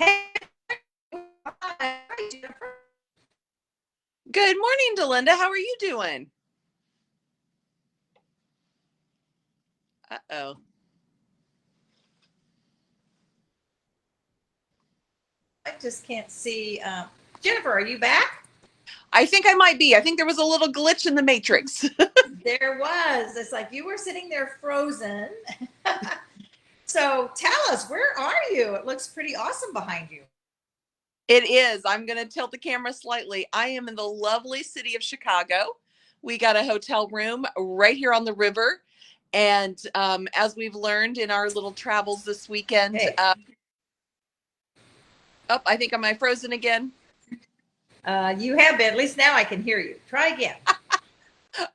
Hey, hi, Jennifer. Good morning, Delinda. How are you doing? Uh-oh. I just can't see. Jennifer, are you back? I think I might be. I think there was a little glitch in the matrix. There was. It's like you were sitting there frozen. So tell us, where are you? It looks pretty awesome behind you. It is. I'm going to tilt the camera slightly. I am in the lovely city of Chicago. We got a hotel room right here on the river. And as we've learned in our little travels this weekend, Hey, oh, I think am I frozen again? you have been. At least now I can hear you. Try again.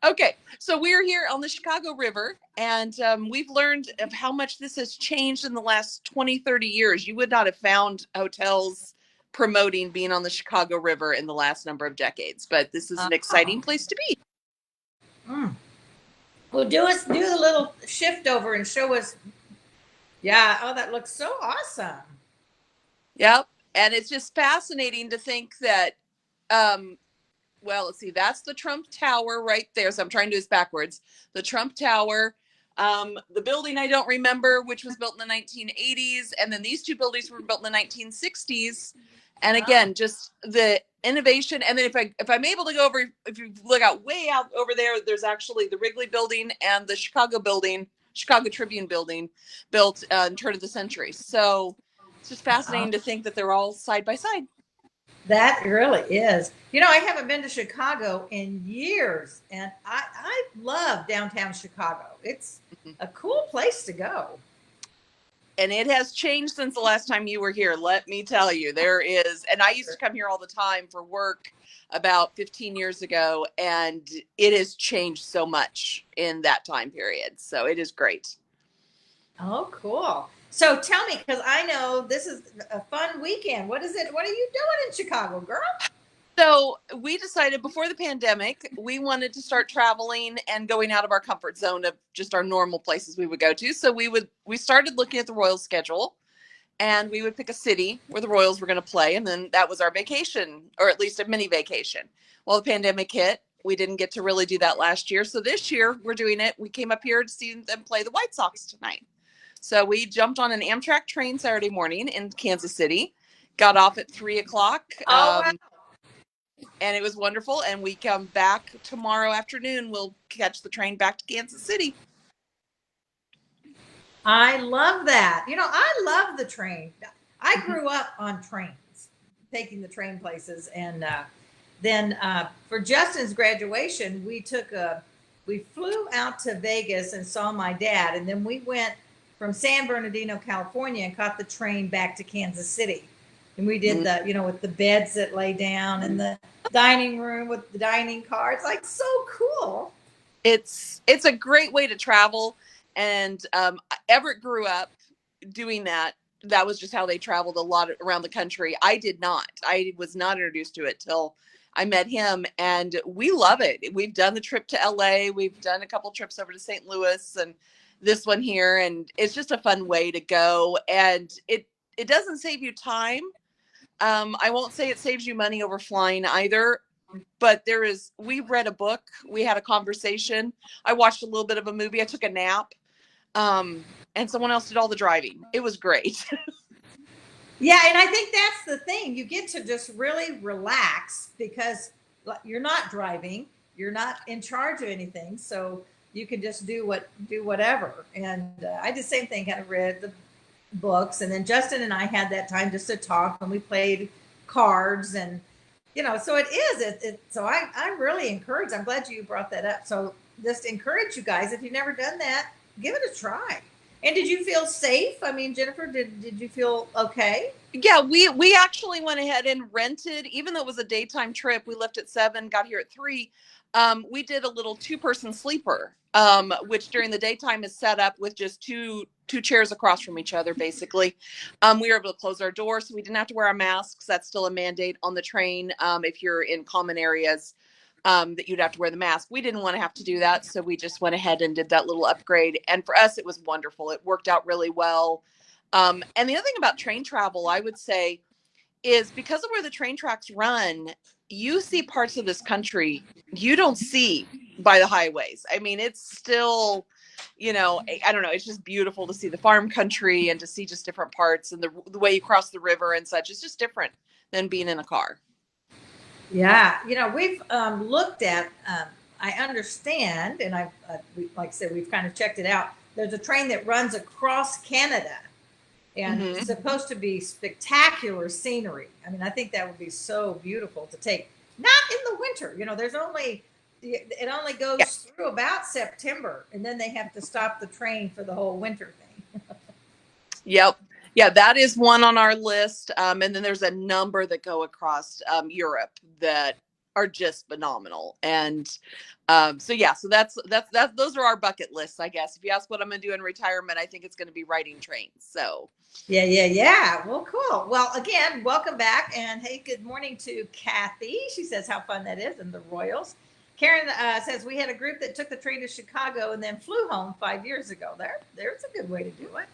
Okay, so we're here on the Chicago River, and we've learned of how much this has changed in the last 20, 30 years. You would not have found hotels promoting being on the Chicago River in the last number of decades, but this is an exciting Oh. place to be. Mm. Well, do the little shift over and show us. Yeah. Oh, that looks so awesome. Yep, and it's just fascinating to think that, um, well, let's see, that's the Trump Tower right there. So I'm trying to do this backwards. The Trump Tower, the building I don't remember, which was built in the 1980s, and then these two buildings were built in the 1960s. And Oh. again, just the innovation. And then if I'm able to go over, if you look out way out over there, there's actually the Wrigley Building and the Chicago Building, Chicago Tribune Building, built in turn of the century. So it's just Oh. fascinating to think that they're all side by side. That really is. I haven't been to Chicago in years, and I love downtown Chicago. It's a cool place to go. And it has changed since the last time you were here. Let me tell you, there is, and I used to come here all the time for work about 15 years ago, and it has changed so much in that time period. So it is great. Oh, cool. So tell me, because I know this is a fun weekend. What is it? What are you doing in Chicago, girl? So we decided before the pandemic, we wanted to start traveling and going out of our comfort zone of just our normal places we would go to. So we started looking at the Royals schedule, and we would pick a city where the Royals were going to play, and then that was our vacation, or at least a mini vacation. Well, the pandemic hit. We didn't get to really do that last year. So this year we're doing it. We came up here to see them play the White Sox tonight. So we jumped on an Amtrak train Saturday morning in Kansas City, got off at 3 o'clock, Oh, wow. and it was wonderful. And we come back tomorrow afternoon. We'll catch the train back to Kansas City. I love that. I love the train. I grew up on trains, taking the train places, and then for Justin's graduation, we flew out to Vegas and saw my dad, and then we went from San Bernardino, California, and caught the train back to Kansas City, and we did with the beds that lay down and the dining room with the dining car. It's like so cool. It's a great way to travel, and Everett grew up doing that. That was just how they traveled a lot around the country. I was not introduced to it till I met him, and we love it. We've done the trip to LA, we've done a couple trips over to St. Louis, and this one here, and it's just a fun way to go. And it doesn't save you time. I won't say it saves you money over flying either, but we read a book, we had a conversation, I watched a little bit of a movie, I took a nap, and someone else did all the driving. It was great. Yeah, and I think that's the thing. You get to just really relax because you're not driving, you're not in charge of anything, so you can just do whatever. And I did the same thing. Kind of read the books, and then Justin and I had that time just to talk, and we played cards, and so it is. So I really encourage. I'm glad you brought that up. So just encourage you guys, if you've never done that, give it a try. And did you feel safe? I mean, Jennifer, did you feel okay? Yeah, we actually went ahead and rented, even though it was a daytime trip. We left at 7, got here at 3. We did a little 2-person sleeper, which during the daytime is set up with just two chairs across from each other, basically. We were able to close our doors, so we didn't have to wear our masks. That's still a mandate on the train. If you're in common areas, that you'd have to wear the mask. We didn't want to have to do that, so we just went ahead and did that little upgrade. And for us, it was wonderful. It worked out really well. And the other thing about train travel, I would say, is because of where the train tracks run, you see parts of this country you don't see by the highways. I mean, it's still, I don't know, it's just beautiful to see the farm country and to see just different parts, and the way you cross the river and such. It's just different than being in a car. Yeah, we've looked at. I understand, and like I said, we've kind of checked it out. There's a train that runs across Canada, and it's supposed to be spectacular scenery. I mean, I think that would be so beautiful to take. Not in the winter, there's only it only goes through about September, and then they have to stop the train for the whole winter thing. Yep. Yeah, that is one on our list. And then there's a number that go across Europe that are just phenomenal. And so that's those are our bucket lists, I guess. If you ask what I'm gonna do in retirement, I think it's gonna be riding trains. So Yeah. Well, cool. Well, again, welcome back, and hey, good morning to Kathy. She says how fun that is, and the Royals. Karen says we had a group that took the train to Chicago and then flew home 5 years ago. There's a good way to do it.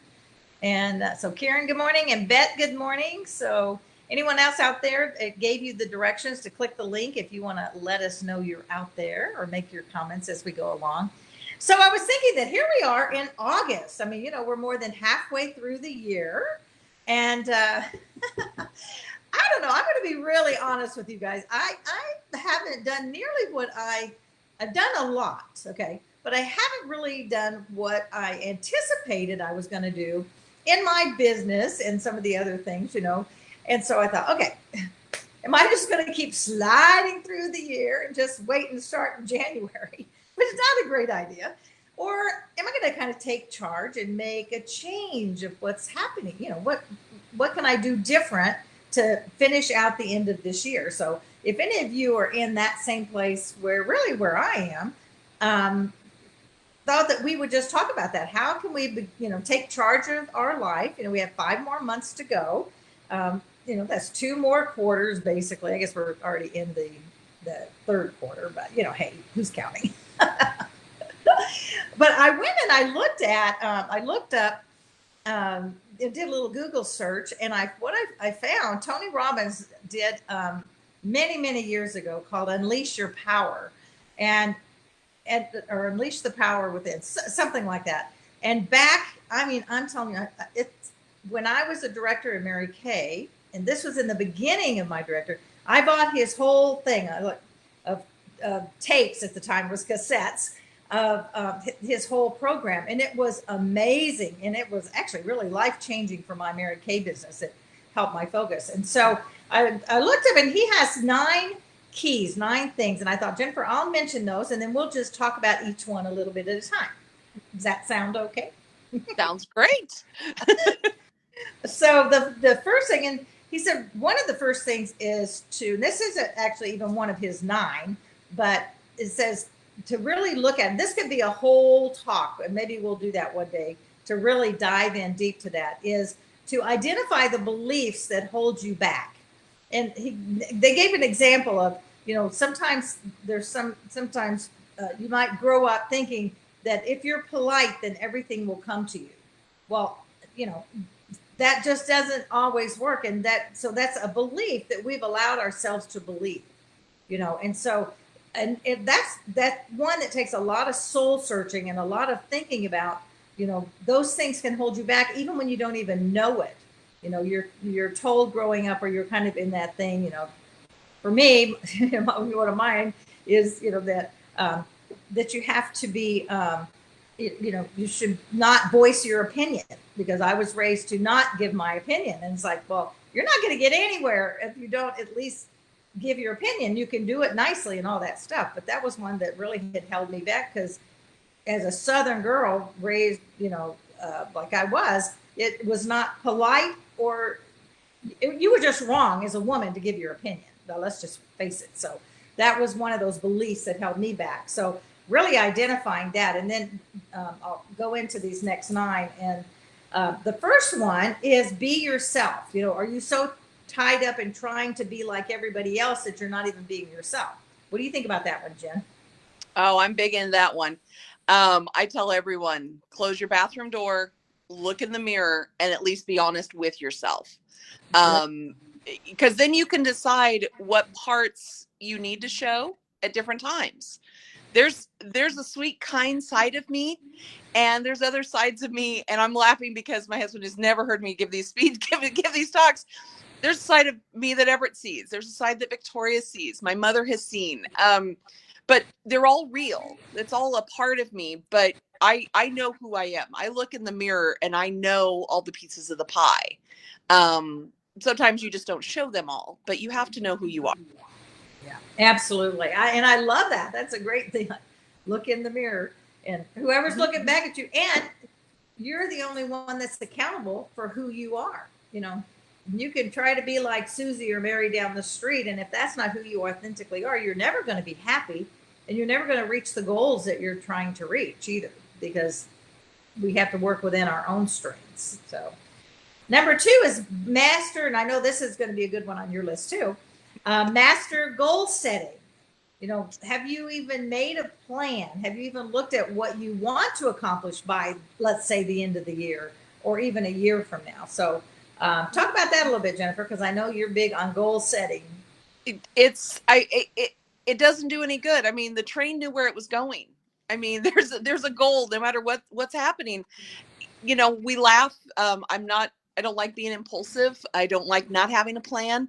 And so Karen, good morning, and Bet, good morning. So anyone else out there, it gave you the directions to click the link if you want to let us know you're out there or make your comments as we go along. So I was thinking that here we are in August. I mean, we're more than halfway through the year. And I don't know, I'm going to be really honest with you guys. I haven't done nearly what I've done a lot, okay? But I haven't really done what I anticipated I was going to do in my business and some of the other things, And so I thought, okay, am I just going to keep sliding through the year and just wait and start in January? Which is not a great idea. Or am I going to kind of take charge and make a change of what's happening? What can I do different to finish out the end of this year? So if any of you are in that same place where I am, thought that we would just talk about that. How can we, take charge of our life? We have 5 more months to go. That's 2 more quarters, basically. I guess we're already in the third quarter, but hey, who's counting? But I went and I looked up, did a little Google search, and I found Tony Robbins did many years ago called Unleash Your Power, or Unleash the Power Within, something like that. And I'm telling you, it's when I was a director at Mary Kay, and this was in the beginning of my director, I bought his whole thing of tapes. At the time was cassettes of his whole program, and it was amazing, and it was actually really life-changing for my Mary Kay business. It helped my focus. And so I looked up, and he has 9 keys, 9 things, and I thought, Jennifer, I'll mention those, and then we'll just talk about each one a little bit at a time. Does that sound okay? sounds great. So the first thing, and he said one of the first things is to, and this isn't actually even one of his 9, but it says to really look at, and this could be a whole talk, and maybe we'll do that one day to really dive in deep to that, is to identify the beliefs that hold you back. And they gave an example of, sometimes you might grow up thinking that if you're polite, then everything will come to you. Well, that just doesn't always work. And so that's a belief that we've allowed ourselves to believe, and so, and if that's one that takes a lot of soul searching and a lot of thinking about, those things can hold you back even when you don't even know it. You're told growing up, or you're kind of in that thing, for me, one of mine is, that you have to be, you should not voice your opinion, because I was raised to not give my opinion. And it's like, well, you're not going to get anywhere if you don't at least give your opinion. You can do it nicely and all that stuff. But that was one that really had held me back, because as a Southern girl raised, like I was, it was not polite, or you were just wrong as a woman to give your opinion. Now, let's just face it. So that was one of those beliefs that held me back. So really identifying that, and then I'll go into these next 9. And the first one is be yourself. Are you so tied up in trying to be like everybody else that you're not even being yourself? What do you think about that one, Jen? Oh, I'm big in that one. I tell everyone, close your bathroom door, look in the mirror and at least be honest with yourself. Yep. Because then you can decide what parts you need to show at different times. There's a sweet, kind side of me, and there's other sides of me, and I'm laughing because my husband has never heard me give these give these talks. There's a side of me that Everett sees. There's a side that Victoria sees. My mother has seen. But they're all real. It's all a part of me. But I know who I am. I look in the mirror and I know all the pieces of the pie. Sometimes you just don't show them all, but you have to know who you are. Yeah, absolutely. And I love that. That's a great thing. Look in the mirror, and whoever's looking back at you, and you're the only one that's accountable for who you are. You can try to be like Susie or Mary down the street, and if that's not who you authentically are, you're never going to be happy, and you're never going to reach the goals that you're trying to reach either, because we have to work within our own strengths. So number 2 is master, and I know this is going to be a good one on your list too. Master goal setting. Have you even made a plan? Have you even looked at what you want to accomplish by, let's say, the end of the year, or even a year from now? So talk about that a little bit, Jennifer, because I know you're big on goal setting. It doesn't do any good. I mean, the train knew where it was going. I mean, there's a goal no matter what's happening. We laugh. I don't like being impulsive. I don't like not having a plan,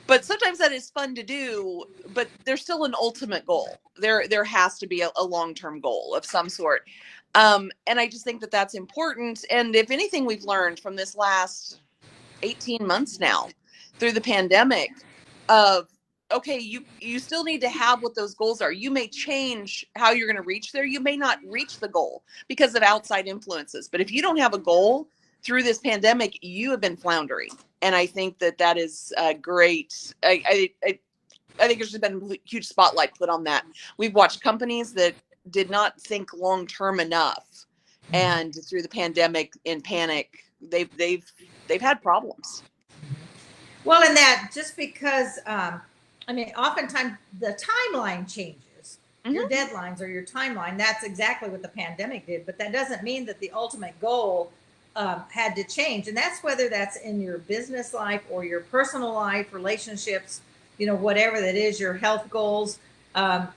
but sometimes that is fun to do, but there's still an ultimate goal. There has to be a long-term goal of some sort. And I just think that that's important. And if anything we've learned from this last 18 months now through the pandemic of, okay, you still need to have what those goals are. You may change how you're going to reach there. You may not reach the goal because of outside influences. But if you don't have a goal through this pandemic, you have been floundering. And I think that is great. I think there's been a huge spotlight put on that. We've watched companies that did not think long term enough, and through the pandemic, in panic, they've had problems. Well, and that just because, oftentimes the timeline changes, your deadlines or your timeline. That's exactly what the pandemic did. But that doesn't mean that the ultimate goal had to change. And that's whether that's in your business life or your personal life, relationships, whatever that is, your health goals. They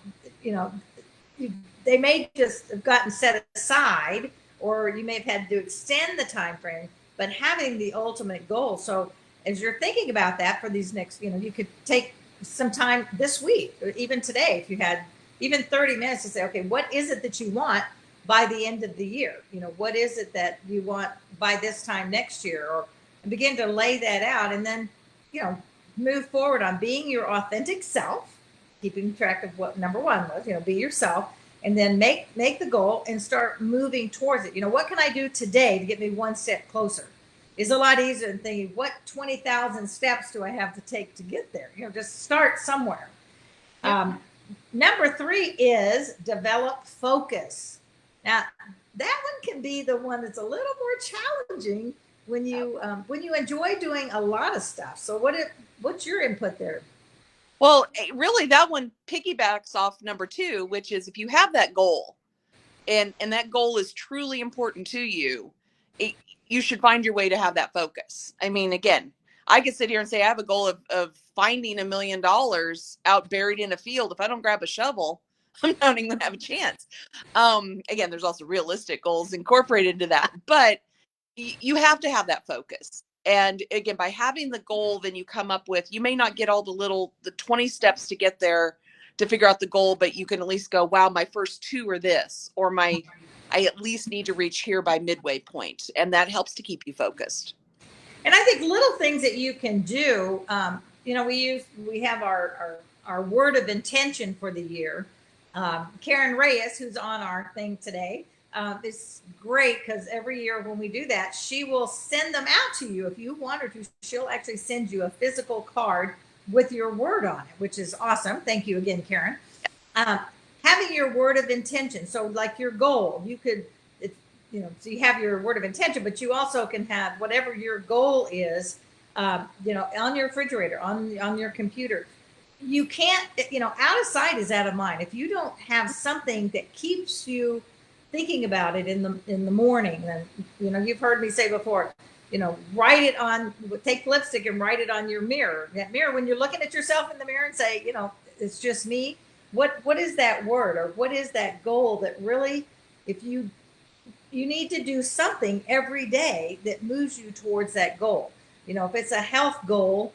may just have gotten set aside, or you may have had to extend the time frame, but having the ultimate goal. So as you're thinking about that for these next, you could take some time this week or even today, if you had even 30 minutes to say, okay, what is it that you want by the end of the year? What is it that you want by this time next year? Or begin to lay that out, and then, move forward on being your authentic self, keeping track of what number 1 was, be yourself, and then make the goal and start moving towards it. What can I do today to get me one step closer? Is a lot easier than thinking, what 20,000 steps do I have to take to get there? Just start somewhere. Yep. Number 3 is develop focus. Now, that one can be the one that's a little more challenging when you enjoy doing a lot of stuff. So what's your input there? Well, really, that one piggybacks off number 2, which is if you have that goal and that goal is truly important to you, you should find your way to have that focus. I mean, again, I could sit here and say I have a goal of finding $1 million out buried in a field. If I don't grab a shovel, I'm not even going to have a chance. Again, there's also realistic goals incorporated into that, but you have to have that focus. And again, by having the goal, then you come up with, you may not get all the 20 steps to get there to figure out the goal, but you can at least go, wow, my first 2 are this, or I at least need to reach here by midway point. And that helps to keep you focused. And I think little things that you can do, we have our word of intention for the year. Karen Reyes, who's on our thing today, is great because every year when we do that, she will send them out to you. If you want her to, she'll actually send you a physical card with your word on it, which is awesome. Thank you again, Karen. Having your word of intention. So like your goal, you could, so you have your word of intention, but you also can have whatever your goal is, on your refrigerator, on your computer. You can't, out of sight is out of mind. If you don't have something that keeps you thinking about it in the morning. And you've heard me say before, write it on, take lipstick and write it on your mirror. That mirror, when you're looking at yourself in the mirror and say, it's just me. What is that word, or what is that goal that really, if you need to do something every day that moves you towards that goal. If it's a health goal,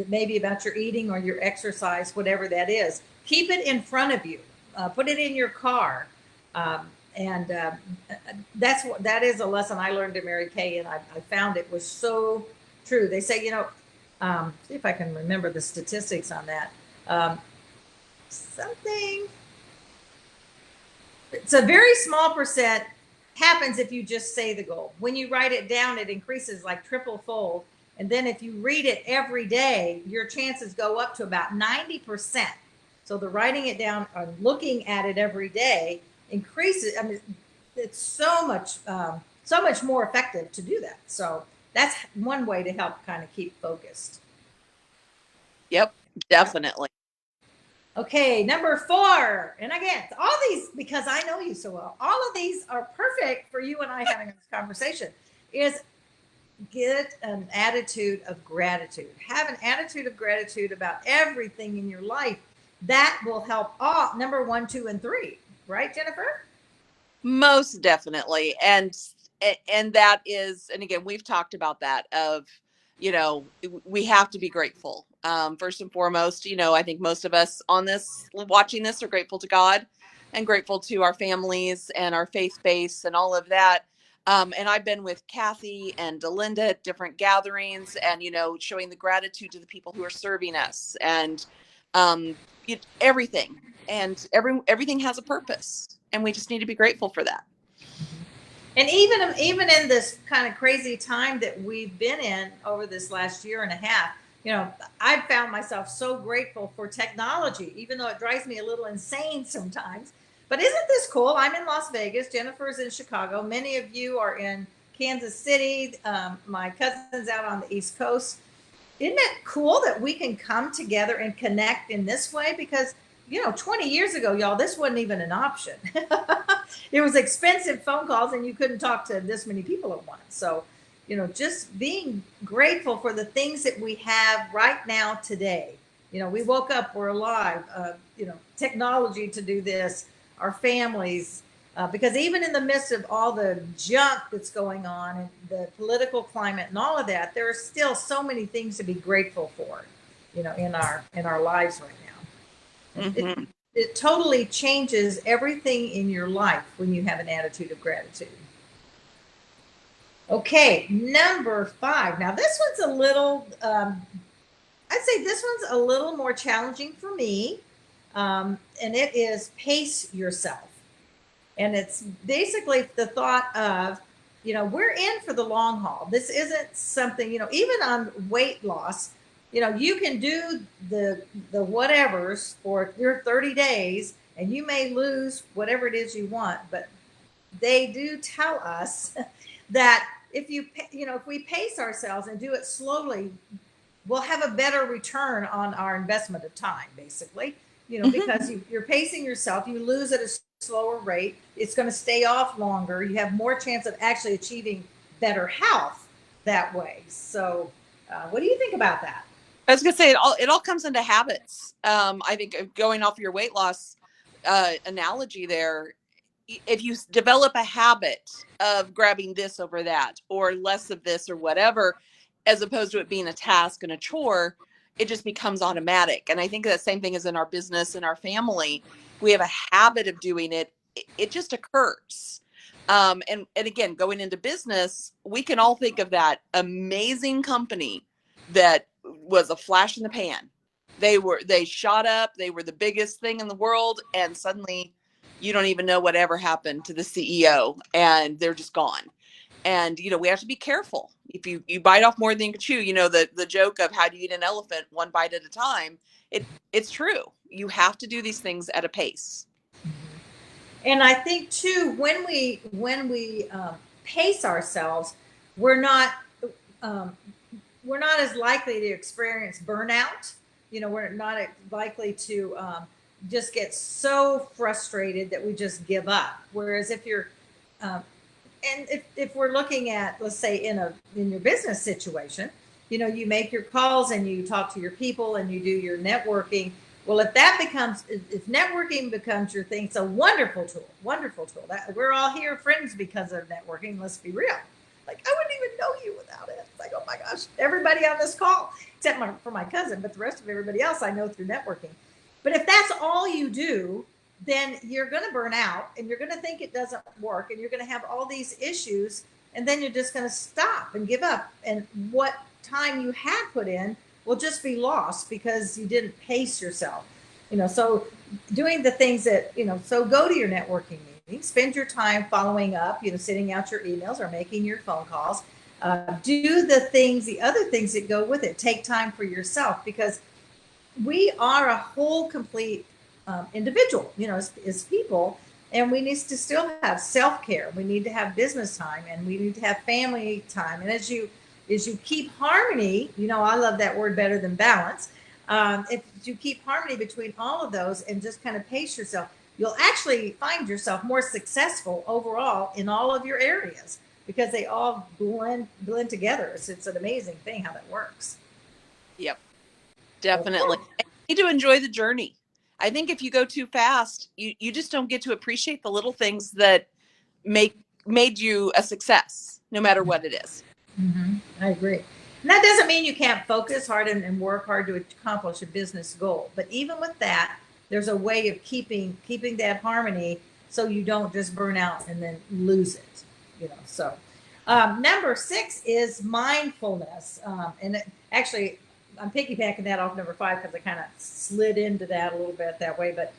maybe about your eating or your exercise, whatever that is, keep it in front of you. Put it in your car. And that is a lesson I learned to Mary Kay, and I found it was so true. They say, see if I can remember the statistics on that. It's a very small percent happens if you just say the goal. When you write it down, it increases like triple fold. And then if you read it every day, your chances go up to about 90%. So the writing it down or looking at it every day increases. I mean, it's so much more effective to do that. So that's one way to help kind of keep focused. Yep, definitely. Okay, number 4. And again, all these, because I know you so well, all of these are perfect for you and I having this conversation, is get an attitude of gratitude. Have an attitude of gratitude about everything in your life. That will help all number 1, 2, and 3. Right, Jennifer? Most definitely. And that is, and again, we've talked about that of, we have to be grateful. First and foremost, I think most of us on this, watching this, are grateful to God and grateful to our families and our faith base and all of that. And I've been with Kathy and Delinda at different gatherings and, showing the gratitude to the people who are serving us and everything. And everything has a purpose, and we just need to be grateful for that. And even in this kind of crazy time that we've been in over this last year and a half, I've found myself so grateful for technology, even though it drives me a little insane sometimes. But isn't this cool? I'm in Las Vegas. Jennifer's in Chicago. Many of you are in Kansas City. My cousin's out on the East Coast. Isn't it cool that we can come together and connect in this way? Because 20 years ago, y'all, this wasn't even an option. It was expensive phone calls, and you couldn't talk to this many people at once. So, just being grateful for the things that we have right now today. We woke up, we're alive. Technology to do this, our families, because even in the midst of all the junk that's going on and the political climate and all of that, there are still so many things to be grateful for, in our lives right now. Mm-hmm. It totally changes everything in your life when you have an attitude of gratitude. Okay, number 5. Now this one's a little, I'd say this one's a little more challenging for me, and it is pace yourself. And it's basically the thought of, we're in for the long haul. This isn't something, even on weight loss, you can do the whatevers for your 30 days and you may lose whatever it is you want. But they do tell us that if we pace ourselves and do it slowly, we'll have a better return on our investment of time, basically, because you're pacing yourself, you lose at a slower rate, it's going to stay off longer, you have more chance of actually achieving better health that way. So what do you think about that? I was gonna say it all comes into habits. I think going off your weight loss analogy there, if you develop a habit of grabbing this over that or less of this or whatever, as opposed to it being a task and a chore, it just becomes automatic. And I think that same thing is in our business and our family. If we have a habit of doing it, it just occurs. And again, going into business, we can all think of that amazing company that was a flash in the pan. They shot up, they were the biggest thing in the world, and suddenly you don't even know whatever happened to the CEO and they're just gone. And we have to be careful. If you bite off more than you can chew, the joke of how do you eat an elephant one bite at a time, it's true. You have to do these things at a pace. And I think too, when we pace ourselves, we're not as likely to experience burnout. We're not likely to just get so frustrated that we just give up. Whereas if you're, um, and if we're looking at, let's say in your business situation, you make your calls and you talk to your people and you do your networking. Well, if networking becomes your thing, it's a wonderful tool. That we're all here friends because of networking. Let's be real. Like, I wouldn't even know you without it. It's like, oh my gosh, everybody on this call, except for my cousin, but the rest of everybody else I know through networking. But if that's all you do, then you're going to burn out and you're going to think it doesn't work and you're going to have all these issues, and then you're just going to stop and give up. And what time you had put in will just be lost because you didn't pace yourself. So doing the things that, so go to your networking meeting, spend your time following up, sending out your emails or making your phone calls. Do the other things that go with it. Take time for yourself, because we are a whole complete individual, as people, and we need to still have self-care. We need to have business time, and we need to have family time. And as you keep harmony, I love that word better than balance. If you keep harmony between all of those and just kind of pace yourself, you'll actually find yourself more successful overall in all of your areas, because they all blend together. It's an amazing thing how that works. Yep, definitely. And you need to enjoy the journey. I think if you go too fast, you just don't get to appreciate the little things that made you a success, no matter what it is. Mm-hmm. I agree. And that doesn't mean you can't focus hard and work hard to accomplish a business goal. But even with that, there's a way of keeping that harmony so you don't just burn out and then lose it. So number 6 is mindfulness. Actually, I'm piggybacking that off number 5 because I kind of slid into that a little bit that way. But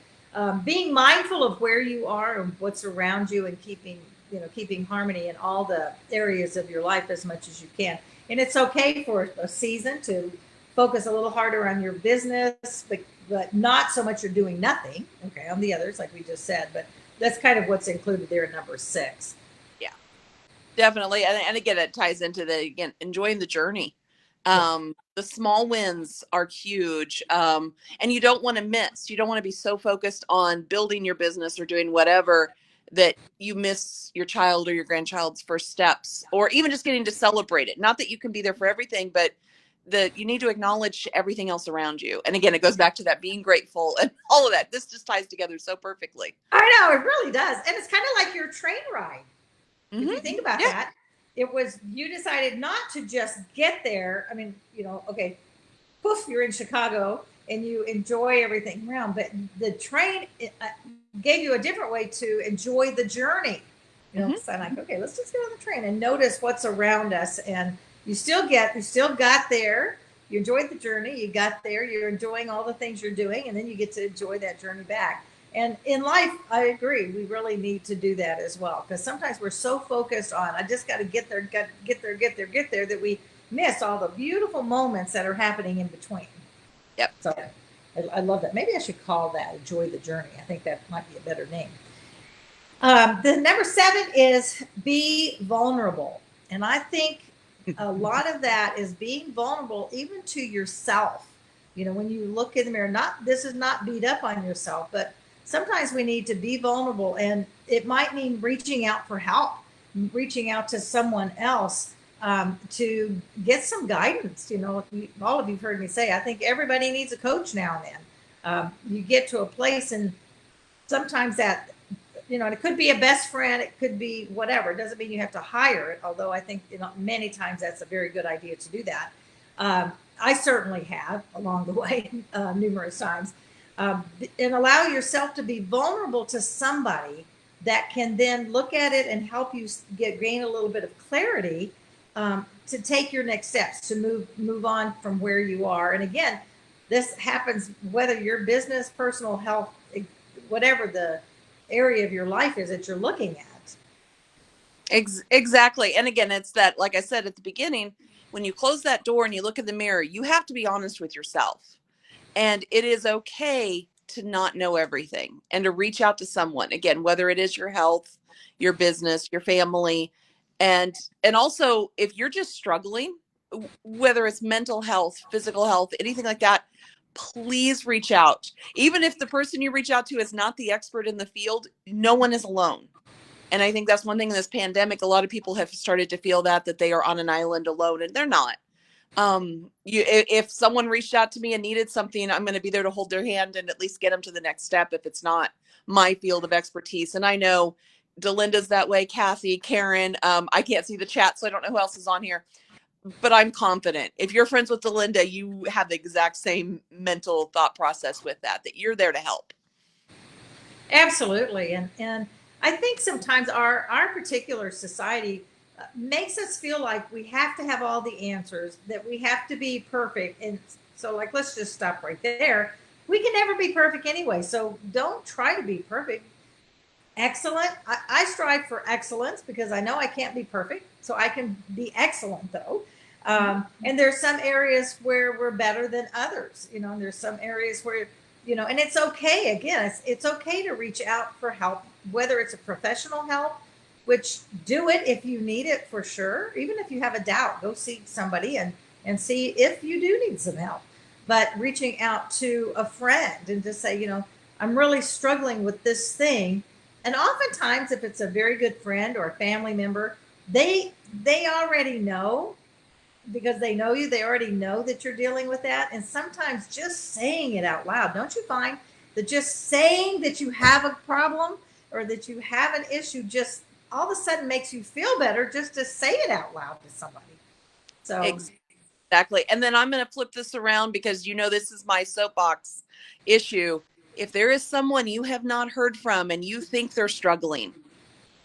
being mindful of where you are and what's around you, and keeping harmony in all the areas of your life as much as you can. And it's okay for a season to focus a little harder on your business, but not so much you're doing nothing, okay, on the others, like we just said. But that's kind of what's included there in number 6. Yeah, definitely. And again, it ties into enjoying the journey. The small wins are huge. And you don't want to be so focused on building your business or doing whatever that you miss your child or your grandchild's first steps, or even just getting to celebrate it. Not that you can be there for everything, but that you need to acknowledge everything else around you. And again, it goes back to that being grateful and all of that. This just ties together so perfectly. I know, it really does. And it's kind of like your train ride. If you think about Yeah. that, it was, you decided not to just get there. I mean, okay, poof, you're in Chicago and you enjoy everything around, but the train gave you a different way to enjoy the journey. So I'm like, okay, let's just get on the train and notice what's around us. And you still got there. You enjoyed the journey. You got there. You're enjoying all the things you're doing, and then you get to enjoy that journey back. And in life, I agree, we really need to do that as well, because sometimes we're so focused on, I just got to get there, that we miss all the beautiful moments that are happening in between. Yep. So I love that. Maybe I should call that Enjoy the Journey. I think that might be a better name. The number 7 is be vulnerable. And I think a lot of that is being vulnerable even to yourself. When you look in the mirror, this is not beat up on yourself, but sometimes we need to be vulnerable, and it might mean reaching out for help, reaching out to someone else to get some guidance. All of you've heard me say, I think everybody needs a coach now and then. You get to a place, and sometimes that, and it could be a best friend, it could be whatever. It doesn't mean you have to hire it, although I think many times that's a very good idea to do that. I certainly have along the way numerous times. And allow yourself to be vulnerable to somebody that can then look at it and help you gain a little bit of clarity to take your next steps, to move on from where you are. And again, this happens whether your business, personal health, whatever the area of your life is that you're looking at. Exactly. And again, it's that, like I said at the beginning, when you close that door and you look in the mirror, you have to be honest with yourself. And it is okay to not know everything and to reach out to someone, again, whether it is your health, your business, your family. And also, if you're just struggling, whether it's mental health, physical health, anything like that, please reach out. Even if the person you reach out to is not the expert in the field, no one is alone. And I think that's one thing in this pandemic, a lot of people have started to feel that they are on an island alone, and they're not. If someone reached out to me and needed something, I'm going to be there to hold their hand and at least get them to the next step if it's not my field of expertise. And I know Delinda's that way, Kathy, Karen. I can't see the chat, so I don't know who else is on here, but I'm confident if you're friends with Delinda, you have the exact same mental thought process with that you're there to help. Absolutely. And I think sometimes our particular society makes us feel like we have to have all the answers, that we have to be perfect. And so, like, let's just stop right there. We can never be perfect anyway. So don't try to be perfect. Excellent. I strive for excellence because I know I can't be perfect. So I can be excellent, though. And there's some areas where we're better than others, and there's some areas where, and it's okay. Again, it's okay to reach out for help, whether it's a professional help, which do it if you need it for sure. Even if you have a doubt, go see somebody and see if you do need some help. But reaching out to a friend and just say, I'm really struggling with this thing. And oftentimes, if it's a very good friend or a family member, they already know, because they know you, they already know that you're dealing with that. And sometimes just saying it out loud, don't you find that just saying that you have a problem or that you have an issue just all of a sudden makes you feel better just to say it out loud to somebody? So exactly. And then I'm going to flip this around because this is my soapbox issue. If there is someone you have not heard from and you think they're struggling,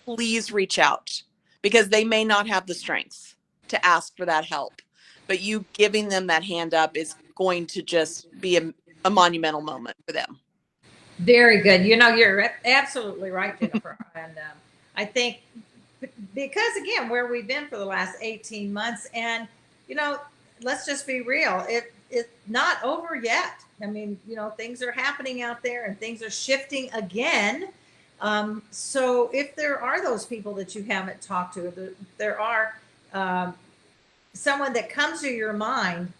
please reach out, because they may not have the strength to ask for that help. But you giving them that hand up is going to just be a monumental moment for them. very good. You're absolutely right, Jennifer. And I think because, again, where we've been for the last 18 months, and, let's just be real, it's not over yet. I mean, things are happening out there and things are shifting again. So if there are those people that you haven't talked to, there are someone that comes to your mind,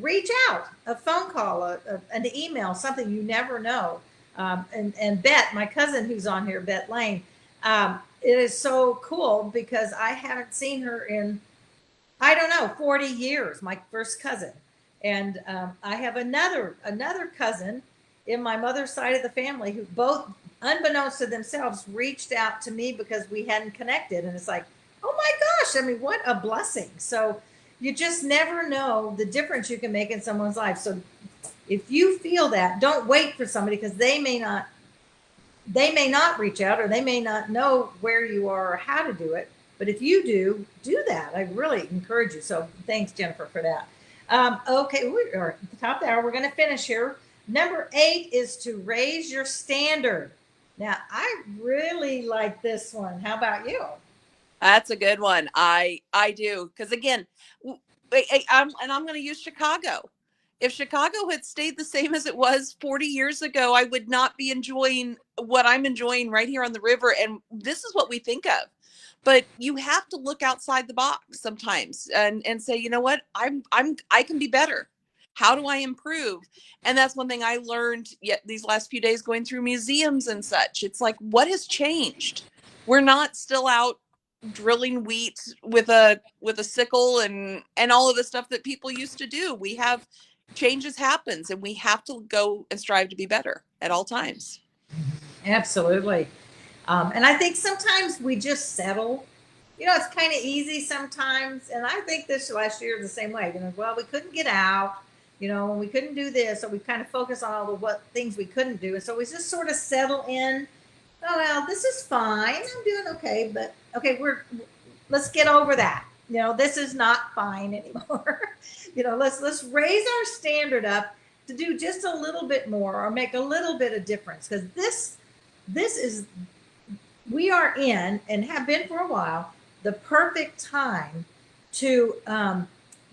reach out, a phone call, an email, something. You never know. And Bet, my cousin who's on here, Bet Lane, it is so cool because I haven't seen her in, I don't know, 40 years, my first cousin. And I have another cousin in my mother's side of the family who both, unbeknownst to themselves, reached out to me because we hadn't connected. And it's like, oh my gosh, I mean, what a blessing. So you just never know the difference you can make in someone's life. So if you feel that, don't wait for somebody, because they may not reach out, or they may not know where you are or how to do it. But if you do that. I really encourage you. So thanks, Jennifer, for that. Okay, we are at the top of the hour. We're going to finish here. Number 8 is to raise your standard. Now, I really like this one. How about you? That's a good one. I do, because again, I'm going to use Chicago. If Chicago had stayed the same as it was 40 years ago, I would not be enjoying what I'm enjoying right here on the river. And this is what we think of. But you have to look outside the box sometimes and say, you know what, I can be better. How do I improve? And that's one thing I learned yet these last few days going through museums and such. It's like, what has changed? We're not still out drilling wheat with a sickle and all of the stuff that people used to do. We have changes happens, and we have to go and strive to be better at all times. Absolutely. And I think sometimes we just settle. It's kind of easy sometimes. And I think this last year is the same way. Well, we couldn't get out, we couldn't do this. So we kind of focus on all the what things we couldn't do. And so we just sort of settle in. Oh, well, this is fine. I'm doing okay. But okay, let's get over that. This is not fine anymore. Let's raise our standard up to do just a little bit more or make a little bit of difference. Because this is, we are in, and have been for a while, the perfect time to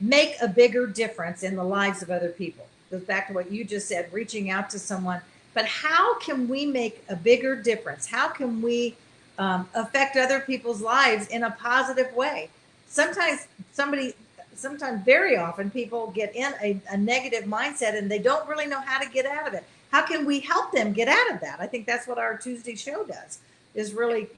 make a bigger difference in the lives of other people. Goes back to what you just said, reaching out to someone. But how can we make a bigger difference? How can we affect other people's lives in a positive way? Sometimes somebody, sometimes, very often, people get in a negative mindset and they don't really know how to get out of it. How can we help them get out of that? I think that's what our Tuesday show does, is really,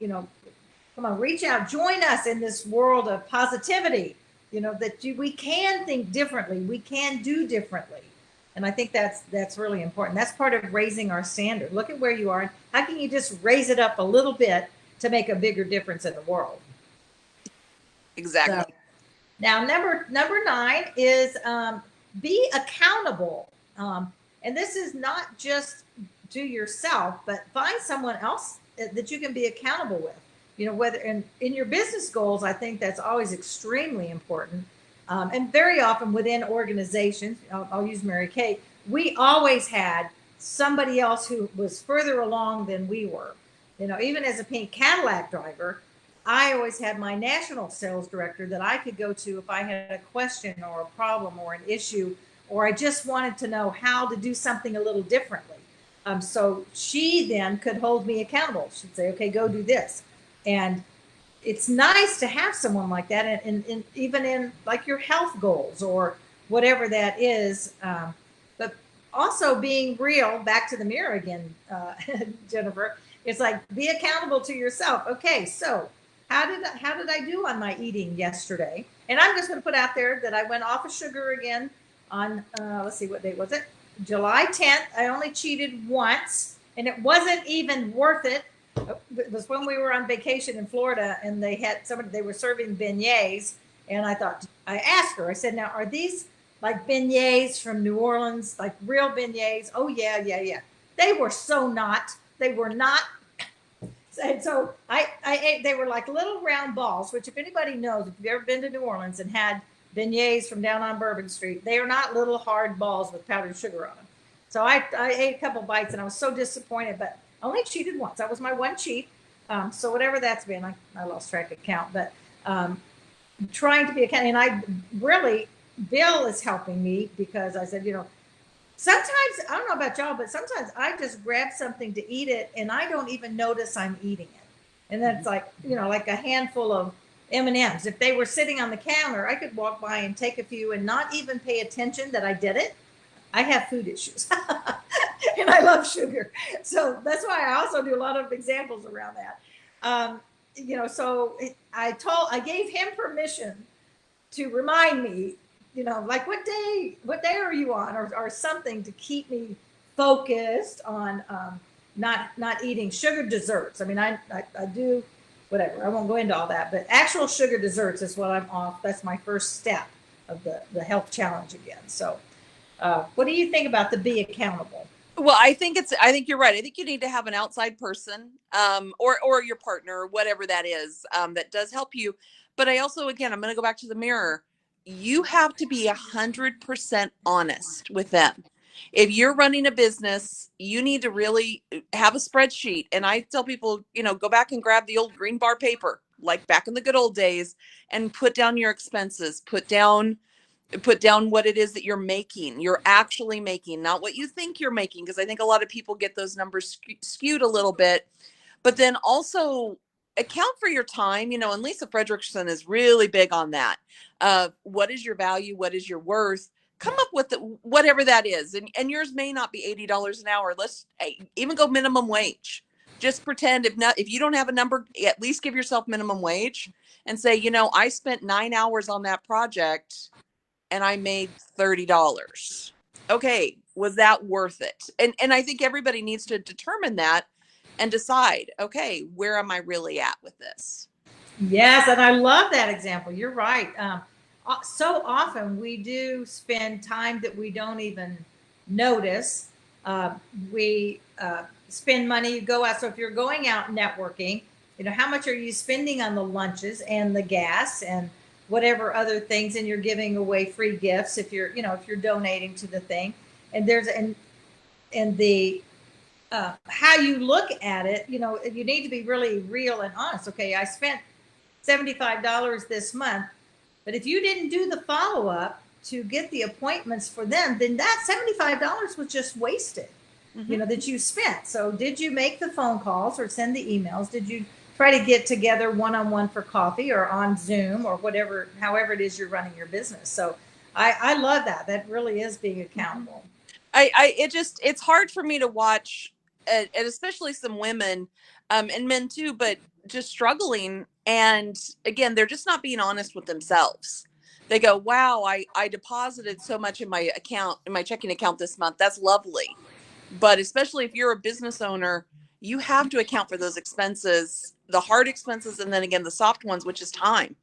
come on, reach out, join us in this world of positivity, we can think differently, we can do differently. And I think that's really important. That's part of raising our standard. Look at where you are. How can you just raise it up a little bit to make a bigger difference in the world? Exactly. So, now, number 9 is be accountable. And this is not just to yourself, but find someone else that you can be accountable with. Whether in your business goals, I think that's always extremely important. And very often within organizations, I'll use Mary Kay, we always had somebody else who was further along than we were. Even as a pink Cadillac driver, I always had my national sales director that I could go to if I had a question or a problem or an issue, or I just wanted to know how to do something a little differently. So she then could hold me accountable. She'd say, okay, go do this. And it's nice to have someone like that, and even in like your health goals or whatever that is. But also being real, back to the mirror again, Jennifer, it's like, be accountable to yourself. Okay, so how did I do on my eating yesterday? And I'm just going to put out there that I went off of sugar again on, let's see, what date was it? July 10th. I only cheated once, and it wasn't even worth it. It was when we were on vacation in Florida, and they were serving beignets. And I asked her, I said, now, are these like beignets from New Orleans, like real beignets? Oh, yeah. They were not. And so I ate, they were like little round balls, which if anybody knows, if you've ever been to New Orleans and had beignets from down on Bourbon Street, they are not little hard balls with powdered sugar on them. So I ate a couple bites and I was so disappointed, but I only cheated once. That was my one cheat. So whatever that's been, I lost track of count, but trying to be accountable. And Bill is helping me, because I said, sometimes, I don't know about y'all, but sometimes I just grab something to eat it and I don't even notice I'm eating it. And then it's like, like a handful of M&Ms. If they were sitting on the counter, I could walk by and take a few and not even pay attention that I did it. I have food issues and I love sugar. So that's why I also do a lot of examples around that. So I gave him permission to remind me, like what day are you on, or something to keep me focused on not eating sugar desserts. I mean, I do whatever. I won't go into all that, but actual sugar desserts is what I'm off. That's my first step of the health challenge again. So what do you think about the be accountable? Well, I think you're right. I think you need to have an outside person, or your partner, whatever that is, that does help you. But I also, again, I'm going to go back to the mirror. You have to be 100% honest with them. If you're running a business, you need to really have a spreadsheet. And I tell people, go back and grab the old green bar paper, like back in the good old days, and put down your expenses, put down what it is that you're actually making, not what you think you're making. Because I think a lot of people get those numbers skewed a little bit. But then also account for your time, and Lisa Fredrickson is really big on that. What is your value? What is your worth? Come up with whatever that is. And yours may not be $80 an hour. Let's even go minimum wage. Just pretend if you don't have a number, at least give yourself minimum wage and say, I spent 9 hours on that project and I made $30. Okay, was that worth it? And I think everybody needs to determine that and decide, okay, where am I really at with this? Yes, and I love that example. You're right. So often we do spend time that we don't even notice. We spend money, you go out. So if you're going out networking, how much are you spending on the lunches and the gas and whatever other things, and you're giving away free gifts if you're donating to the thing. And there's and the how you look at it, you need to be really real and honest. Okay, I spent $75 this month, but if you didn't do the follow-up to get the appointments for them, then that $75 was just wasted, that you spent. So did you make the phone calls or send the emails? Did you try to get together one-on-one for coffee or on Zoom or whatever, however it is you're running your business. So I love that. That really is being accountable. It's hard for me to watch, and especially some women, and men too, but just struggling. And again, they're just not being honest with themselves. They go, wow, I deposited so much in my account, in my checking account this month. That's lovely. But especially if you're a business owner, you have to account for those expenses, the hard expenses, and then again, the soft ones, which is time.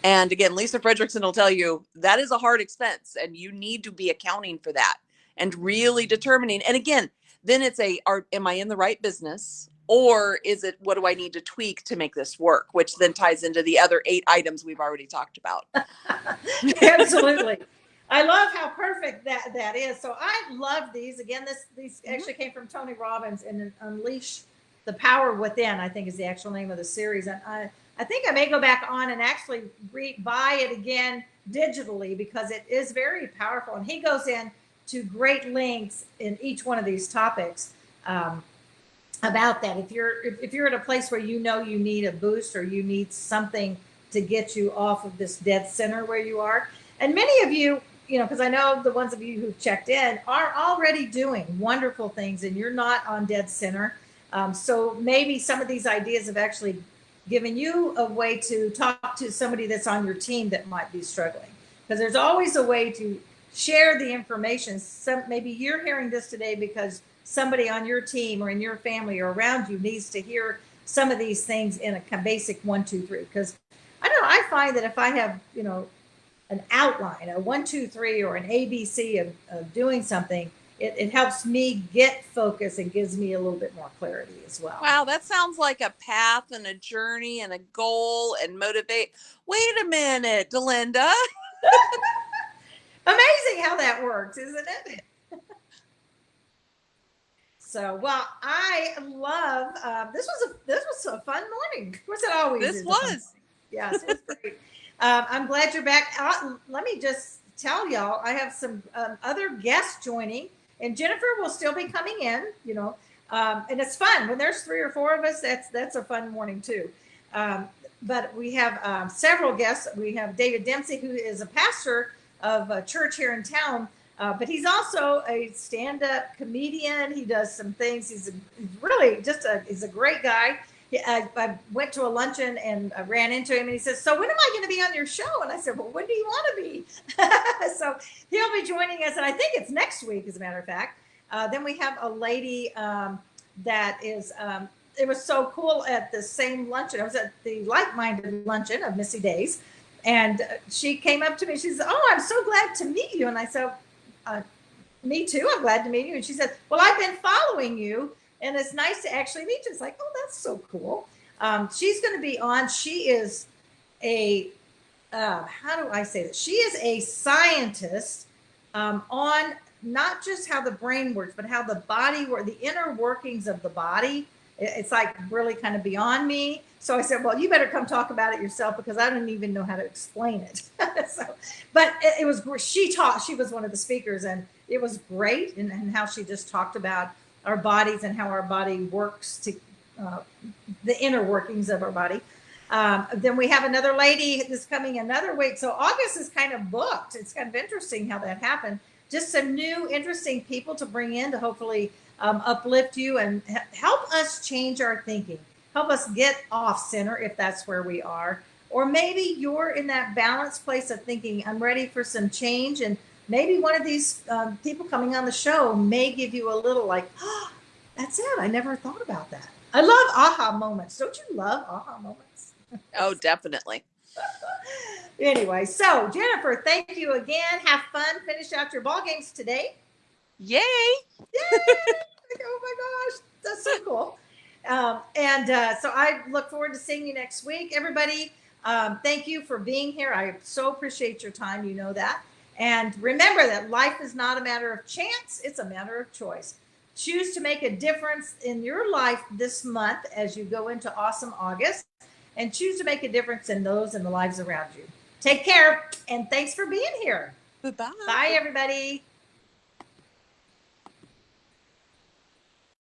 And again, Lisa Fredrickson will tell you that is a hard expense and you need to be accounting for that and really determining. And again, then it's am I in the right business? Or is it, what do I need to tweak to make this work? Which then ties into the other 8 items we've already talked about. Absolutely. I love how perfect that is. So I love these. Again, these actually came from Tony Robbins, and Unleash the Power Within, I think is the actual name of the series. And I think I may go back on and actually buy it again digitally because it is very powerful. And he goes in to great lengths in each one of these topics about that. If you're at a place where you know you need a boost or you need something to get you off of this dead center where you are, and many of you, because I know the ones of you who've checked in are already doing wonderful things and you're not on dead center. So maybe some of these ideas have actually given you a way to talk to somebody that's on your team that might be struggling. Because there's always a way to share the information. Maybe you're hearing this today because somebody on your team or in your family or around you needs to hear some of these things in a basic 1, 2, 3. Because I know I find that if I have, an outline, a 1, 2, 3, or an ABC of doing something, it helps me get focused and gives me a little bit more clarity as well. Wow, that sounds like a path and a journey and a goal and motivate. Wait a minute, Delinda. Amazing how that works, isn't it? So, well, I love this was a fun morning. Of course, it always is. This was. Yes, it was great. I'm glad you're back. Let me just tell y'all, I have some other guests joining, and Jennifer will still be coming in. And it's fun when there's 3 or 4 of us. That's a fun morning too. But we have several guests. We have David Dempsey, who is a pastor of a church here in town. But he's also a stand-up comedian. He does some things. He's really he's a great guy. I went to a luncheon and I ran into him and he says, so when am I going to be on your show? And I said, well, when do you want to be? So he'll be joining us. And I think it's next week, as a matter of fact. Then we have a lady that is, it was so cool at the same luncheon. I was at the like-minded luncheon of Missy Days. And she came up to me. She said, oh, I'm so glad to meet you. And I said, me too. I'm glad to meet you. And she said, well, I've been following you and it's nice to actually meet you. It's like, oh, that's so cool. She's going to be on. She is how do I say this? She is a scientist on not just how the brain works, but how the body works, the inner workings of the body. It's like really kind of beyond me. So I said, well, you better come talk about it yourself because I don't even know how to explain it. But it was, she was one of the speakers and it was great. And how she just talked about our bodies and how our body works to the inner workings of our body. Then we have another lady that's coming another week. So August is kind of booked. It's kind of interesting how that happened. Just some new, interesting people to bring in to hopefully uplift you and help us change our thinking. Help us get off center if that's where we are. Or maybe you're in that balanced place of thinking, I'm ready for some change. And maybe one of these people coming on the show may give you a little like, oh, that's it. I never thought about that. I love aha moments. Don't you love aha moments? Oh, definitely. Anyway, so Jennifer, thank you again. Have fun. Finish out your ball games today. Yay. Yay. Oh my gosh. That's so cool. So I look forward to seeing you next week. Everybody, thank you for being here. I so appreciate your time. You know that. And remember that life is not a matter of chance. It's a matter of choice. Choose to make a difference in your life this month as you go into awesome August, and choose to make a difference in those in the lives around you. Take care, and thanks for being here. Bye-bye. Bye, everybody.